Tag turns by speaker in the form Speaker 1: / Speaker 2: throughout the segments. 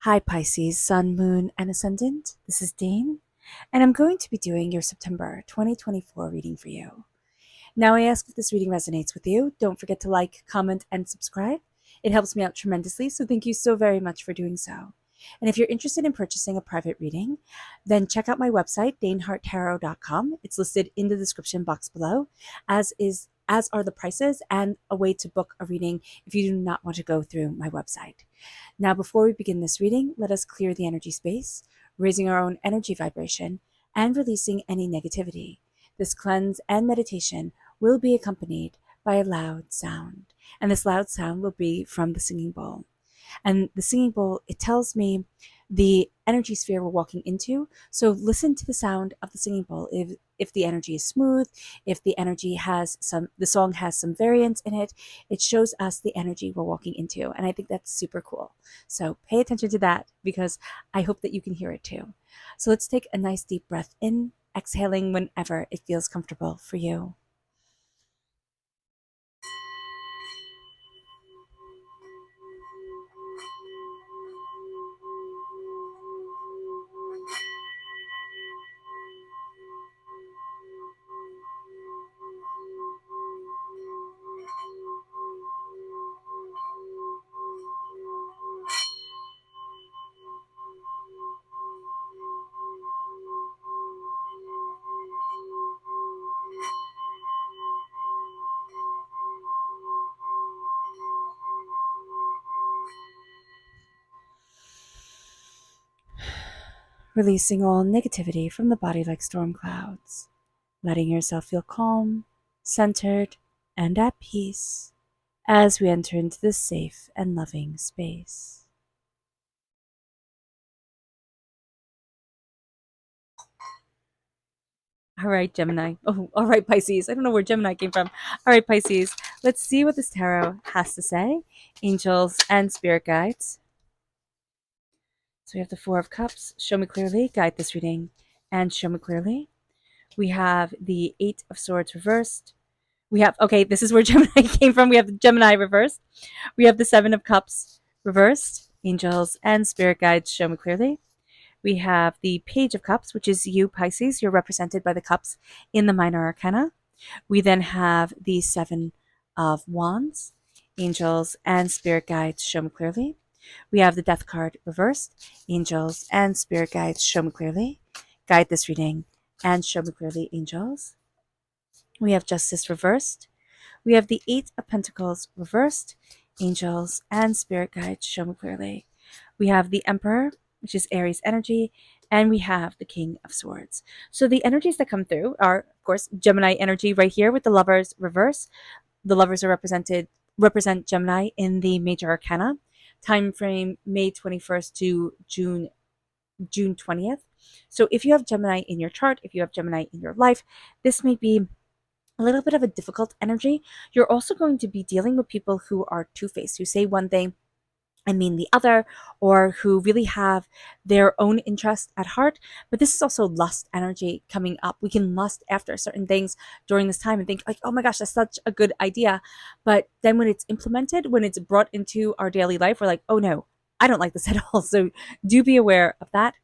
Speaker 1: Hi Pisces, Sun, Moon, and Ascendant. This is Dane, and I'm going to be doing your September 2024 reading for you. Now, I ask if this reading resonates with you. Don't forget to like, comment, and subscribe. It helps me out tremendously, so thank you so very much for doing so. And if you're interested in purchasing a private reading, then check out my website, daneharttarot.com. It's listed in the description box below, as are the prices and a way to book a reading if you do not want to go through my website. Now, before we begin this reading, let us clear the energy space, raising our own energy vibration and releasing any negativity. This cleanse and meditation will be accompanied by a loud sound, and this loud sound will be from the singing bowl. And the singing bowl, it tells me the energy sphere we're walking into. So listen to the sound of the singing bowl. If the energy is smooth, if the song has some variance in it, it shows us the energy we're walking into. And I think that's super cool. So pay attention to that because I hope that you can hear it too. So let's take a nice deep breath in, exhaling whenever it feels comfortable for you. Releasing all negativity from the body like storm clouds, letting yourself feel calm, centered, and at peace as we enter into this safe and loving space. All right, Gemini. Oh, all right, Pisces. I don't know where Gemini came from. All right, Pisces. Let's see what this tarot has to say. Angels and spirit guides. So we have the Four of Cups. Show me clearly. Guide this reading. And show me clearly. We have the Eight of Swords reversed. We have, okay, this is where Gemini came from. We have the Gemini reversed. We have the Seven of Cups reversed. Angels and spirit guides. Show me clearly. We have the Page of Cups, which is you, Pisces. You're represented by the cups in the minor arcana. We then have the Seven of Wands, angels and spirit guides. Show me clearly. We have the Death card reversed, angels and spirit guides. Show me clearly. Guide this reading and show me clearly, angels. We have Justice reversed. We have the Eight of Pentacles reversed, angels and spirit guides. Show me clearly. We have the Emperor, which is Aries energy, and we have the King of Swords. So the energies that come through are, of course, Gemini energy right here with the Lovers reverse. The Lovers are represent Gemini in the major arcana. Time frame May 21st to June 20th. So if you have Gemini in your chart, if you have Gemini in your life, this may be a little bit of a difficult energy. You're also going to be dealing with people who are two-faced, who say one thing and mean the other, or who really have their own interest at heart. But this is also lust energy coming up. We can lust after certain things during this time and think like, oh my gosh, that's such a good idea. But then when it's implemented, when it's brought into our daily life, we're like, oh no, I don't like this at all. So do be aware of that.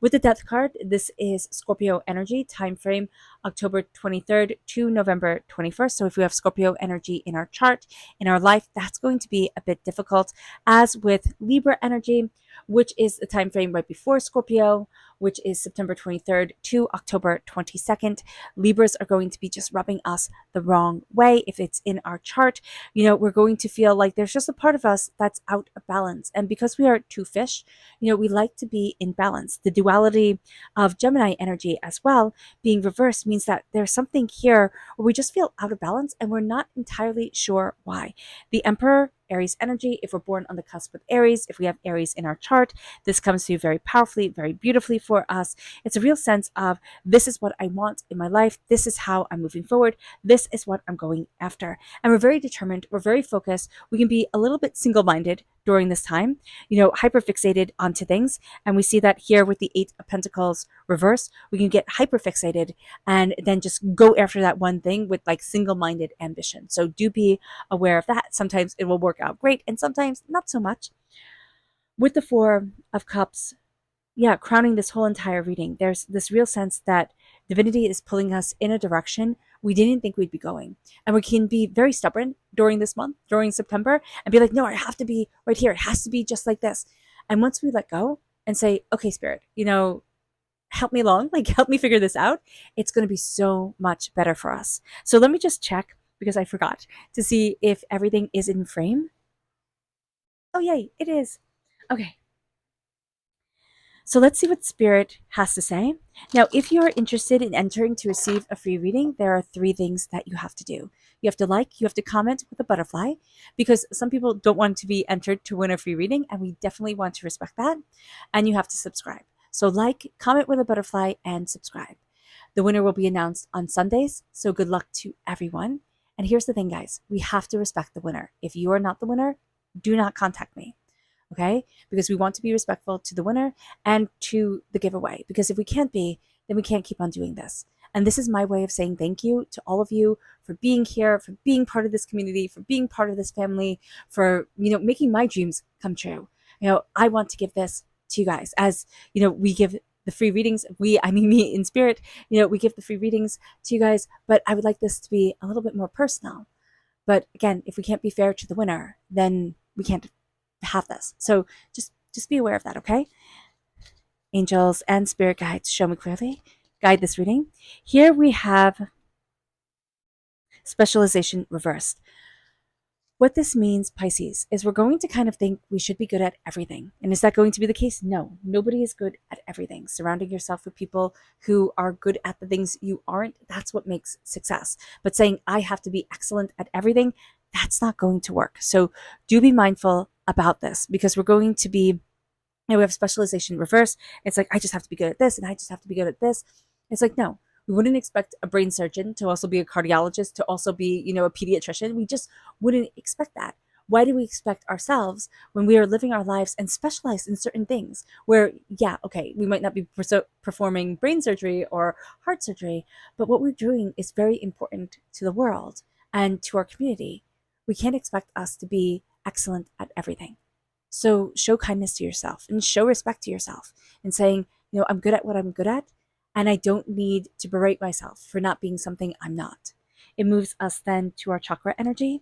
Speaker 1: With the Death card, this is Scorpio energy, time frame October 23rd to November 21st. So if we have Scorpio energy in our chart, in our life, that's going to be a bit difficult. As with Libra energy, which is the time frame right before Scorpio, which is September 23rd to October 22nd. Libras are going to be just rubbing us the wrong way. If it's in our chart, we're going to feel like there's just a part of us that's out of balance. And because we are two fish, we like to be in balance. The duality of Gemini energy as well being reversed means that there's something here where we just feel out of balance and we're not entirely sure why. The Emperor, Aries energy, if we're born on the cusp with Aries, if we have Aries in our chart, this comes through very powerfully, very beautifully for us. It's a real sense of this is what I want in my life. This is how I'm moving forward. This is what I'm going after. And we're very determined. We're very focused. We can be a little bit single-minded during this time, hyper fixated onto things. And we see that here with the Eight of Pentacles reverse, we can get hyper fixated and then just go after that one thing with like single-minded ambition. So do be aware of that. Sometimes it will work out great and sometimes not so much. With the Four of Cups, yeah, crowning this whole entire reading, there's this real sense that divinity is pulling us in a direction we didn't think we'd be going. And we can be very stubborn during this month, during September, and be like, no, I have to be right here. It has to be just like this. And once we let go and say, okay, Spirit, help me along, like help me figure this out, it's going to be so much better for us. So let me just check, because I forgot, to see if everything is in frame. Oh, yay, it is. Okay. So let's see what Spirit has to say. Now, if you are interested in entering to receive a free reading, there are 3 things that you have to do. You have to like, you have to comment with a butterfly, because some people don't want to be entered to win a free reading, and we definitely want to respect that. And you have to subscribe. So like, comment with a butterfly, and subscribe. The winner will be announced on Sundays, so good luck to everyone. And here's the thing, guys, we have to respect the winner. If you are not the winner, do not contact me. Okay? Because we want to be respectful to the winner and to the giveaway. Because if we can't be, then we can't keep on doing this. And this is my way of saying thank you to all of you for being here, for being part of this community, for being part of this family, for, making my dreams come true. I want to give this to you guys as, we give the free readings. Me in spirit, we give the free readings to you guys, but I would like this to be a little bit more personal. But again, if we can't be fair to the winner, then we can't have this. So just be aware of that, okay? Angels and spirit guides, show me clearly. Guide this reading. Here we have specialization reversed. What this means, Pisces, is we're going to kind of think we should be good at everything. And is that going to be the case? No, nobody is good at everything. Surrounding yourself with people who are good at the things you aren't, that's what makes success. But saying, I have to be excellent at everything, that's not going to work. So do be mindful about this, because we're going to be, we have specialization reverse. It's like, I just have to be good at this, and I just have to be good at this. It's like, no, we wouldn't expect a brain surgeon to also be a cardiologist, to also be, a pediatrician. We just wouldn't expect that. Why do we expect ourselves when we are living our lives and specialize in certain things where, yeah, okay, we might not be performing brain surgery or heart surgery, but what we're doing is very important to the world and to our community. We can't expect us to be excellent at everything. So show kindness to yourself and show respect to yourself and saying, I'm good at what I'm good at, and I don't need to berate myself for not being something I'm not. It moves us then to our chakra energy.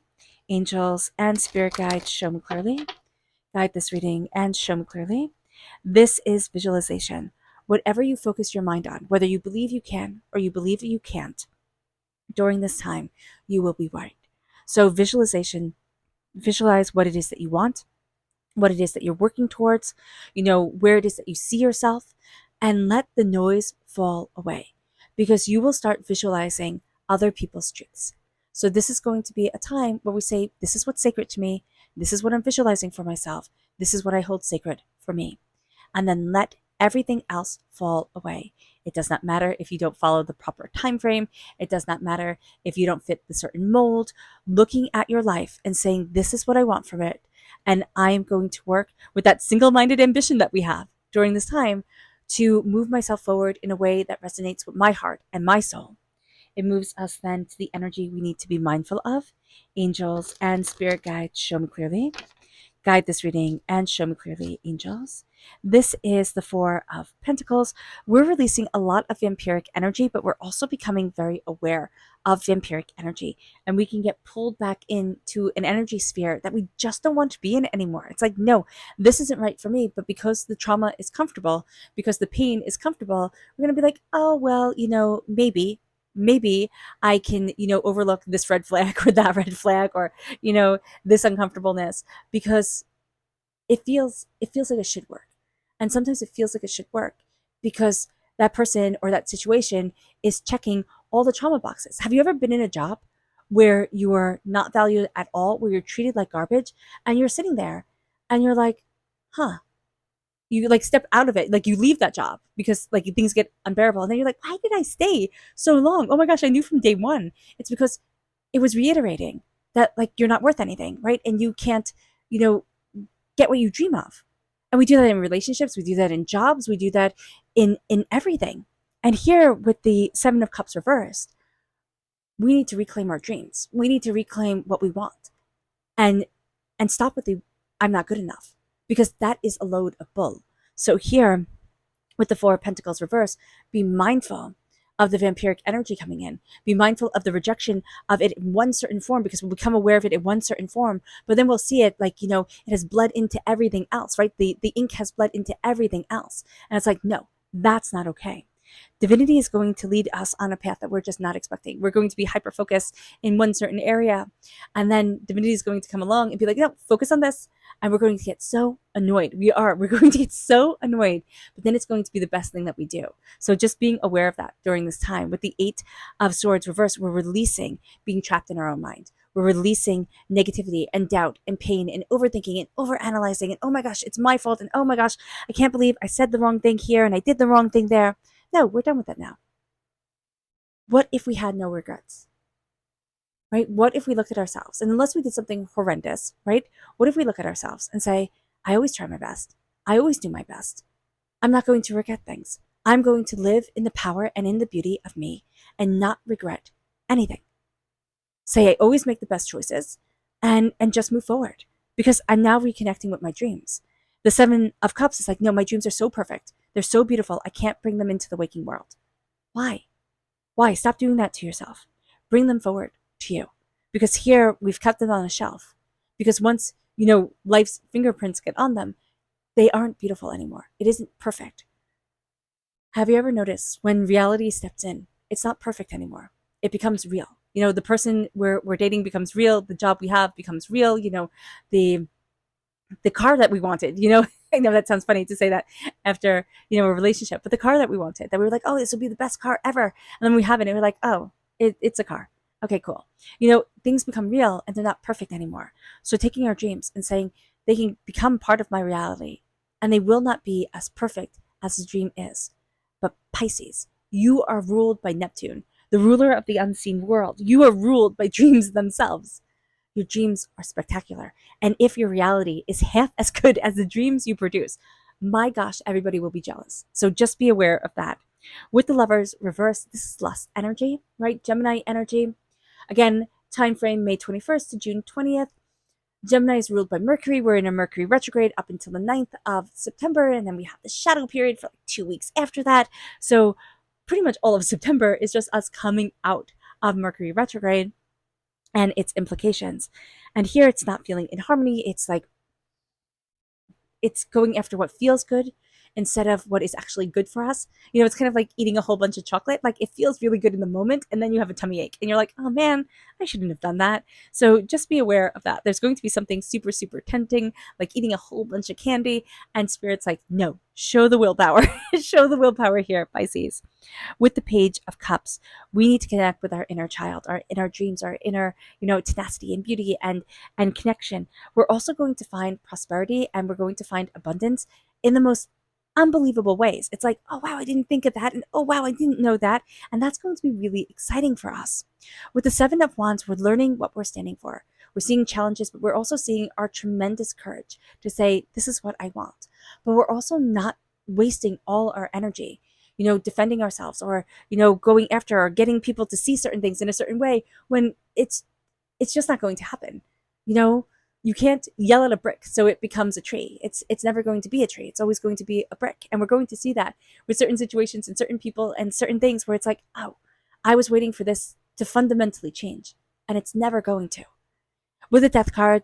Speaker 1: Angels and spirit guides, show me clearly. Guide this reading and show me clearly. This is visualization. Whatever you focus your mind on, whether you believe you can or you believe you can't, during this time, you will be right. So visualization, visualize what it is that you want, what it is that you're working towards, where it is that you see yourself, and let the noise fall away, because you will start visualizing other people's truths. So this is going to be a time where we say, this is what's sacred to me. This is what I'm visualizing for myself. This is what I hold sacred for me. And then let everything else fall away. It does not matter if you don't follow the proper time frame. It does not matter if you don't fit the certain mold. Looking at your life and saying, this is what I want from it, and I am going to work with that single-minded ambition that we have during this time to move myself forward in a way that resonates with my heart and my soul. It moves us then to the energy we need to be mindful of. Angels and spirit guides, show me clearly. Guide this reading and show me clearly, angels. This is the Four of Pentacles. We're releasing a lot of vampiric energy, but we're also becoming very aware of vampiric energy. And we can get pulled back into an energy sphere that we just don't want to be in anymore. It's like, no, this isn't right for me. But because the trauma is comfortable, because the pain is comfortable, we're going to be like, oh, well, maybe I can, overlook this red flag or that red flag, or, this uncomfortableness, because it feels like it should work. And sometimes it feels like it should work because that person or that situation is checking all the trauma boxes. Have you ever been in a job where you are not valued at all, where you're treated like garbage, and you're sitting there and you're like, huh, you like step out of it, like you leave that job because like things get unbearable, and then you're like, why did I stay so long? Oh my gosh, I knew from day one. It's because it was reiterating that like you're not worth anything, right? And you can't, get what you dream of. And we do that in relationships, we do that in jobs, we do that in everything. And here with the Seven of Cups reversed, we need to reclaim our dreams. We need to reclaim what we want, and stop with the I'm not good enough. because that is a load of bull. So here, with the Four of Pentacles reverse, be mindful of the vampiric energy coming in. Be mindful of the rejection of it in one certain form, because we'll become aware of it in one certain form, but then we'll see it like, it has bled into everything else, right? The ink has bled into everything else. And it's like, no, that's not okay. Divinity is going to lead us on a path that we're just not expecting. We're going to be hyper focused in one certain area, and then divinity is going to come along and be like, no, focus on this. And we're going to get so annoyed. We're going to get so annoyed, but then it's going to be the best thing that we do. So just being aware of that during this time. With the Eight of Swords reverse, we're releasing being trapped in our own mind. We're releasing negativity and doubt and pain and overthinking and overanalyzing and, oh my gosh, it's my fault. And oh my gosh, I can't believe I said the wrong thing here and I did the wrong thing there. No, we're done with that now. What if we had no regrets? Right? What if we looked at ourselves, and unless we did something horrendous, right? What if we look at ourselves and say, I always try my best. I always do my best. I'm not going to regret things. I'm going to live in the power and in the beauty of me and not regret anything. Say I always make the best choices and just move forward, because I'm now reconnecting with my dreams. The Seven of Cups is like, no, my dreams are so perfect. They're so beautiful. I can't bring them into the waking world. Why? Why? Stop doing that to yourself. Bring them forward to you. Because here we've kept them on a shelf. Because once, life's fingerprints get on them, they aren't beautiful anymore. It isn't perfect. Have you ever noticed when reality steps in, it's not perfect anymore. It becomes real. The person we're dating becomes real. The job we have becomes real. The car that we wanted, I know that sounds funny to say that after, a relationship, but the car that we wanted, that we were like, oh, this will be the best car ever. And then we have it and we're like, oh, it's a car. Okay, cool. Things become real and they're not perfect anymore. So taking our dreams and saying they can become part of my reality, and they will not be as perfect as the dream is. But Pisces, you are ruled by Neptune, the ruler of the unseen world. You are ruled by dreams themselves. Your dreams are spectacular. And if your reality is half as good as the dreams you produce, my gosh, everybody will be jealous. So just be aware of that. With the Lovers reverse, this is lust energy, right? Gemini energy. Again, time frame May 21st to June 20th. Gemini is ruled by Mercury. We're in a Mercury retrograde up until the 9th of September. And then we have the shadow period for like 2 weeks after that. So pretty much all of September is just us coming out of Mercury retrograde and its implications. And here it's not feeling in harmony. It's like it's going after what feels good instead of what is actually good for us. It's kind of like eating a whole bunch of chocolate. Like, it feels really good in the moment, and then you have a tummy ache and you're like, oh man, I shouldn't have done that. So just be aware of that. There's going to be something super, super tempting, like eating a whole bunch of candy, and Spirit's like, no, show the willpower. Show the willpower here, Pisces. With the Page of Cups, we need to connect with our inner child, our inner dreams, our inner, tenacity and beauty and connection. We're also going to find prosperity, and we're going to find abundance in the most unbelievable ways. It's like, oh wow, I didn't think of that, and oh wow, I didn't know that. And that's going to be really exciting for us. With the Seven of Wands, we're learning what we're standing for. We're seeing challenges, but we're also seeing our tremendous courage to say, this is what I want. But we're also not wasting all our energy, defending ourselves, or, going after or getting people to see certain things in a certain way when it's just not going to happen. You can't yell at a brick so it becomes a tree. It's never going to be a tree. It's always going to be a brick. And we're going to see that with certain situations and certain people and certain things where it's like, oh, I was waiting for this to fundamentally change, and it's never going to. With the Death card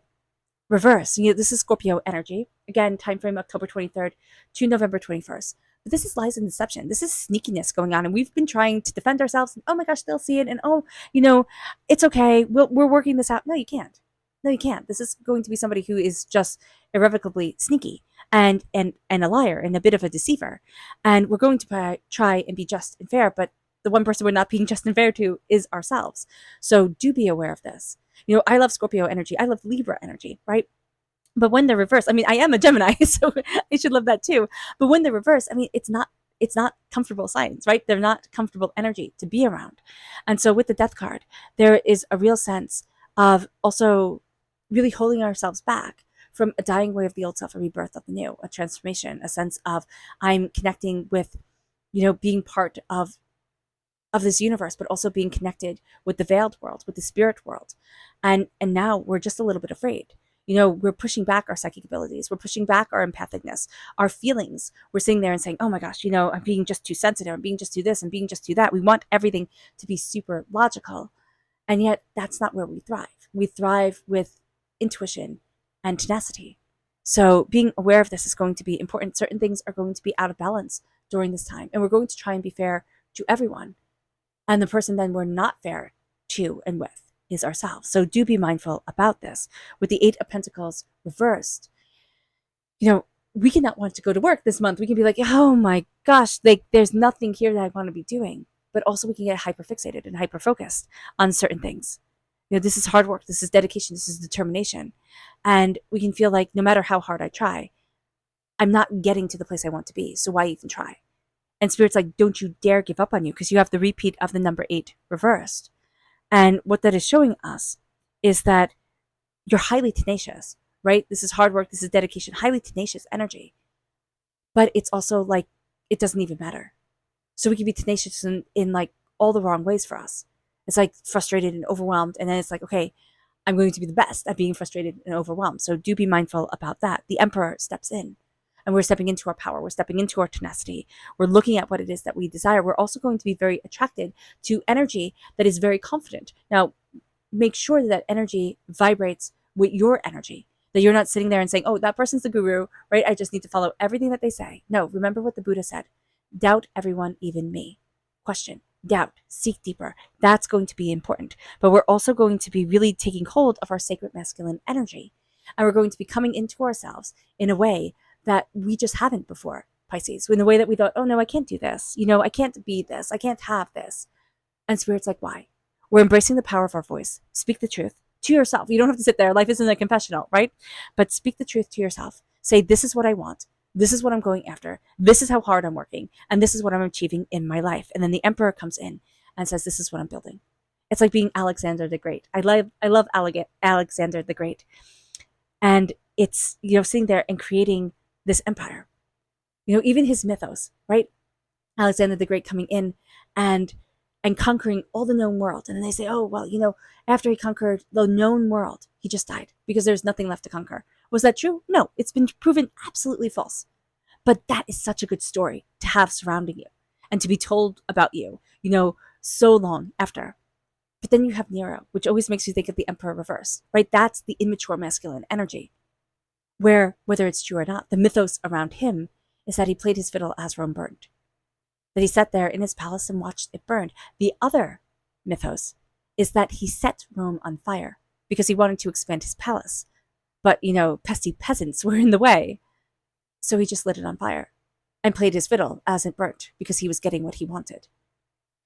Speaker 1: reverse, this is Scorpio energy. Again, time frame October 23rd to November 21st. But this is lies and deception. This is sneakiness going on. And we've been trying to defend ourselves. And, oh my gosh, they'll see it. And, oh, it's okay. We're working this out. No, you can't. No, you can't. This is going to be somebody who is just irrevocably sneaky and a liar and a bit of a deceiver. And we're going to try and be just and fair. But the one person we're not being just and fair to is ourselves. So do be aware of this. I love Scorpio energy. I love Libra energy, right? But when they're reversed, I am a Gemini, so I should love that too. But when they're reversed, it's not comfortable signs, right? They're not comfortable energy to be around. And so with the Death card, there is a real sense of also really holding ourselves back from a dying way of the old self, a rebirth of the new, a transformation, a sense of I'm connecting with, being part of this universe, but also being connected with the veiled world, with the spirit world. And now we're just a little bit afraid. We're pushing back our psychic abilities. We're pushing back our empathicness, our feelings. We're sitting there and saying, oh my gosh, I'm being just too sensitive. I'm being just too this. I'm being just too that. We want everything to be super logical. And yet that's not where we thrive. We thrive with intuition and tenacity. So being aware of this is going to be important. Certain things are going to be out of balance during this time. And we're going to try and be fair to everyone. And the person then we're not fair to and with is ourselves. So do be mindful about this. With the Eight of Pentacles reversed, we cannot want to go to work this month. We can be like, oh my gosh, there's nothing here that I want to be doing. But also we can get hyper fixated and hyper focused on certain things. This is hard work. This is dedication. This is determination. And we can feel like no matter how hard I try, I'm not getting to the place I want to be. So why even try? And Spirit's like, don't you dare give up on you, because you have the repeat of the number 8 reversed. And what that is showing us is that you're highly tenacious, right? This is hard work. This is dedication, highly tenacious energy. But it's also like, it doesn't even matter. So we can be tenacious in like all the wrong ways for us. It's like frustrated and overwhelmed. And then it's like, okay, I'm going to be the best at being frustrated and overwhelmed. So do be mindful about that. The Emperor steps in and we're stepping into our power. We're stepping into our tenacity. We're looking at what it is that we desire. We're also going to be very attracted to energy that is very confident. Now, make sure that that energy vibrates with your energy, that you're not sitting there and saying, oh, that person's the guru, right? I just need to follow everything that they say. No, remember what the Buddha said. Doubt everyone, even me. Question, doubt, seek deeper. That's going to be important. But we're also going to be really taking hold of our sacred masculine energy. And we're going to be coming into ourselves in a way that we just haven't before, Pisces. In the way that we thought, oh no, I can't do this. I can't be this. I can't have this. And Spirit's like, why? We're embracing the power of our voice. Speak the truth to yourself. You don't have to sit there. Life isn't a confessional, right? But speak the truth to yourself. Say, this is what I want. This is what I'm going after. This is how hard I'm working. And this is what I'm achieving in my life. And then the Emperor comes in and says, this is what I'm building. It's like being Alexander the Great. I love Alexander the Great. And it's, sitting there and creating this empire. Even his mythos, right? Alexander the Great coming in and conquering all the known world. And then they say, oh, well, after he conquered the known world, he just died because there's nothing left to conquer. Was that true? No, it's been proven absolutely false. But that is such a good story to have surrounding you and to be told about you, so long after. But then you have Nero, which always makes you think of the Emperor reverse, right? That's the immature masculine energy, where, whether it's true or not, the mythos around him is that he played his fiddle as Rome burned, that he sat there in his palace and watched it burn. The other mythos is that he set Rome on fire because he wanted to expand his palace. But, pesky peasants were in the way. So he just lit it on fire and played his fiddle as it burnt because he was getting what he wanted.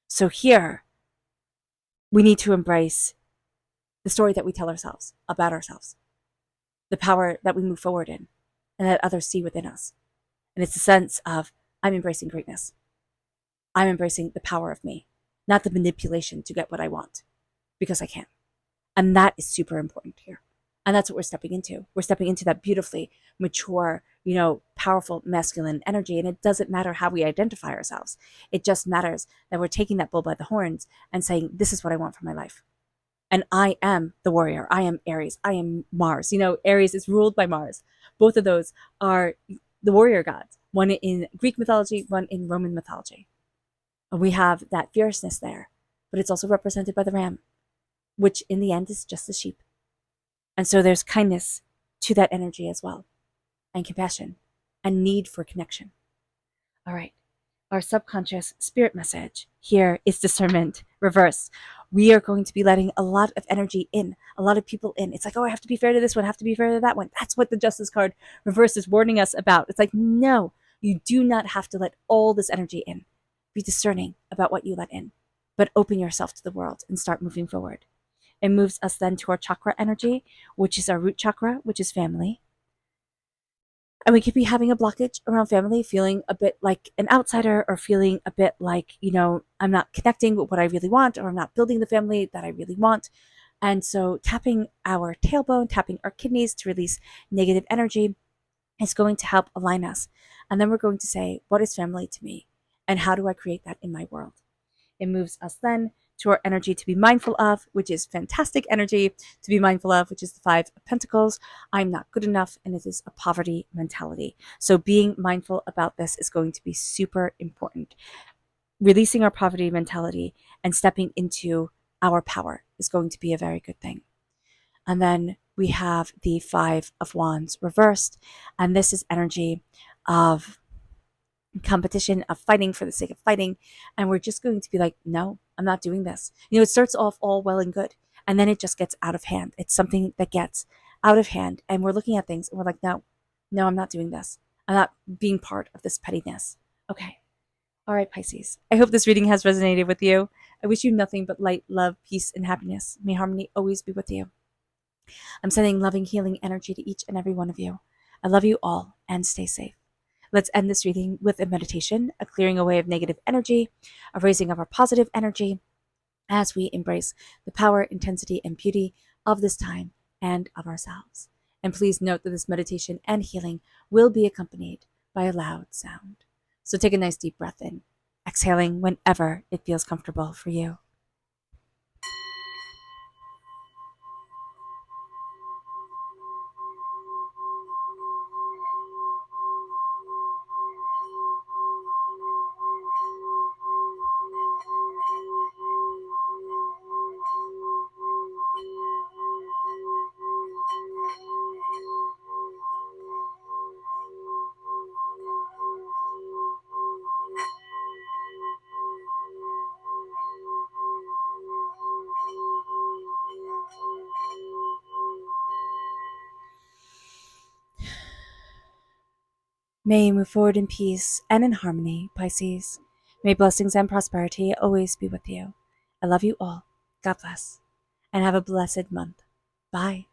Speaker 1: So here, we need to embrace the story that we tell ourselves about ourselves, the power that we move forward in, and that others see within us. And it's a sense of, I'm embracing greatness. I'm embracing the power of me, not the manipulation to get what I want, because I can. And that is super important here. And that's what we're stepping into. We're stepping into that beautifully mature, powerful masculine energy. And it doesn't matter how we identify ourselves. It just matters that we're taking that bull by the horns and saying, this is what I want for my life. And I am the warrior. I am Aries. I am Mars. Aries is ruled by Mars. Both of those are the warrior gods. One in Greek mythology, one in Roman mythology. And we have that fierceness there. But it's also represented by the ram, which in the end is just a sheep. And so there's kindness to that energy as well, and compassion, and need for connection. All right. Our subconscious spirit message here is discernment, reverse. We are going to be letting a lot of energy in, a lot of people in. It's like, oh, I have to be fair to this one, I have to be fair to that one. That's what the Justice card reverse is warning us about. It's like, no, you do not have to let all this energy in. Be discerning about what you let in, but open yourself to the world and start moving forward. It moves us then to our chakra energy, which is our root chakra, which is family. And we could be having a blockage around family, feeling a bit like an outsider, or feeling a bit like, I'm not connecting with what I really want, or I'm not building the family that I really want. And so tapping our tailbone, tapping our kidneys to release negative energy is going to help align us. And then we're going to say, what is family to me? And how do I create that in my world? It moves us then to our energy to be mindful of, which is fantastic energy to be mindful of, which is the Five of Pentacles. I'm not good enough, and it is a poverty mentality. So being mindful about this is going to be super important. Releasing our poverty mentality and stepping into our power is going to be a very good thing. And then we have the Five of Wands reversed, and this is energy of competition, of fighting for the sake of fighting. And we're just going to be like, no, I'm not doing this. It starts off all well and good, and then it just gets out of hand. It's something that gets out of hand, and we're looking at things and we're like, no, I'm not doing this. I'm not being part of this pettiness. Okay. All right, Pisces. I hope this reading has resonated with you. I wish you nothing but light, love, peace, and happiness. May harmony always be with you. I'm sending loving, healing energy to each and every one of you. I love you all, and stay safe. Let's end this reading with a meditation, a clearing away of negative energy, a raising of our positive energy as we embrace the power, intensity, and beauty of this time and of ourselves. And please note that this meditation and healing will be accompanied by a loud sound. So take a nice deep breath in, exhaling whenever it feels comfortable for you. May you move forward in peace and in harmony, Pisces. May blessings and prosperity always be with you. I love you all. God bless. And have a blessed month. Bye.